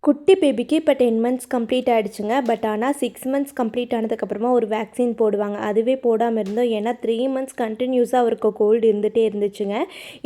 குட்டி பேபிக்கு இப்போ 10 மந்த்ஸ் கம்ப்ளீட் ஆகிடுச்சுங்க. பட் ஆனால் 6 மந்த்ஸ் கம்ப்ளீட் ஆனதுக்கப்புறமா ஒரு வேக்சின் போடுவாங்க. அதுவே போடாமல் இருந்தோம். ஏன்னா 3 மந்த்ஸ் கண்டினியூஸாக அவருக்கு கோல்டு இருந்துகிட்டே இருந்துச்சுங்க.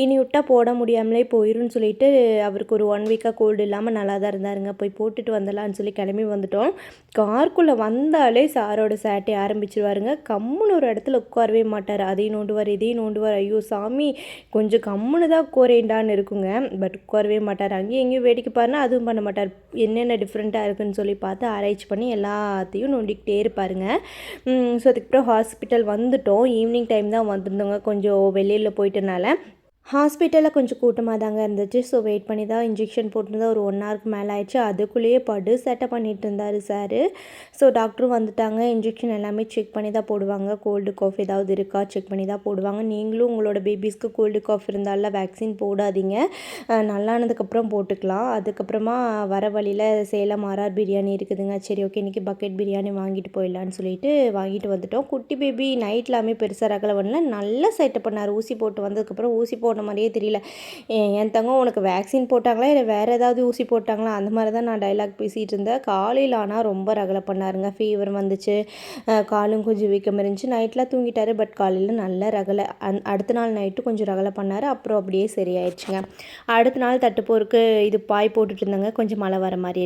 இனி விட்டால் போட முடியாமலே போயிடும்னு சொல்லிட்டு அவருக்கு ஒரு 1 வீக்காக கோல்டு இல்லாமல் நல்லா தான் இருந்தாருங்க. போய் போட்டுட்டு வந்துடலான்னு சொல்லி கிளம்பி வந்துட்டோம். காருக்குள்ளே வந்தாலே சாரோட சேட்டை ஆரம்பிச்சிருவாருங்க. கம்முன்னு ஒரு இடத்துல உட்காரவே மாட்டார். அதையும் நோண்டுவார், இதையும் நோண்டுவார். ஐயோ சாமி, கொஞ்சம் கம்முன்னு தான் உட்காரேண்டான்னு இருக்குங்க. பட் உட்காரவே மாட்டார். அங்கேயும் எங்கேயும் வேடிக்கை பாருன்னா அதுவும் பண்ண மாட்டார். என்னென்ன டிஃப்ரெண்ட்டாக இருக்குதுன்னு சொல்லி பார்த்து ஆராய்ச்சி பண்ணி எல்லாத்தையும் நோண்டிக்கிட்டே இருப்பாருங்க. ஸோ அதுக்கப்புறம் ஹாஸ்பிட்டல் வந்துட்டோம். ஈவினிங் டைம் தான் வந்திருந்தோங்க. கொஞ்சம் வெளியில் போயிட்டனால ஹாஸ்பிட்டலில் கொஞ்சம் கூட்டமாக தாங்க இருந்துச்சு. ஸோ வெயிட் பண்ணி தான் இன்ஜெக்ஷன் போட்டிருந்தா ஒரு 1 ஹவருக்கு மேலே ஆயிடுச்சு. அதுக்குள்ளேயே படு சேட்டை பண்ணிகிட்டு இருந்தார் சார். ஸோ டாக்டரும் வந்துட்டாங்க. இன்ஜெக்ஷன் எல்லாமே செக் பண்ணி தான் போடுவாங்க. கோல்டு காஃப் ஏதாவது இருக்கா செக் பண்ணி தான் போடுவாங்க. நீங்களும் உங்களோட பேபிஸ்க்கு கோல்டு காஃப் இருந்தால வேக்சின் போடாதீங்க. நல்லானதுக்கப்புறம் போட்டுக்கலாம். அதுக்கப்புறமா வர வழியில் சேலம் ஆர்ஆர் பிரியாணி இருக்குதுங்க. சரி ஓகே, இன்றைக்கி பக்கெட் பிரியாணி வாங்கிட்டு போயிடலான்னு சொல்லிட்டு வாங்கிட்டு வந்துட்டோம். குட்டி பேபி நைட்லாமே பெருசாக ரகலை பண்ணல, நல்லா சேட்டை பண்ணார். ஊசி போட்டு வந்ததுக்கப்புறம் ஊசி போட்ட மாதிரியே தெரியல. என் தங்கம் உனக்கு வேக்சின் போட்டாங்களா இல்லை வேறு ஏதாவது ஊசி போட்டாங்களா, அந்த மாதிரி தான் நான் டைலாக் பேசிகிட்டு இருந்தேன். காலையில் ஆனால் ரொம்ப ரகலை பண்ணாருங்க. ஃபீவர் வந்துச்சு, காலும் கொஞ்சம் வீக்கம் இருந்துச்சு. நைட்லாம் தூங்கிட்டாரு. பட் காலையில் நல்ல ரகலை. அடுத்த நாள் நைட்டு கொஞ்சம் ரகலை பண்ணார். அப்புறம் அப்படியே சரியாயிடுச்சுங்க. அடுத்த நாள் தட்டுப்போருக்கு இது பாய் போட்டுட்டு இருந்தாங்க. கொஞ்சம் மழை வர மாதிரி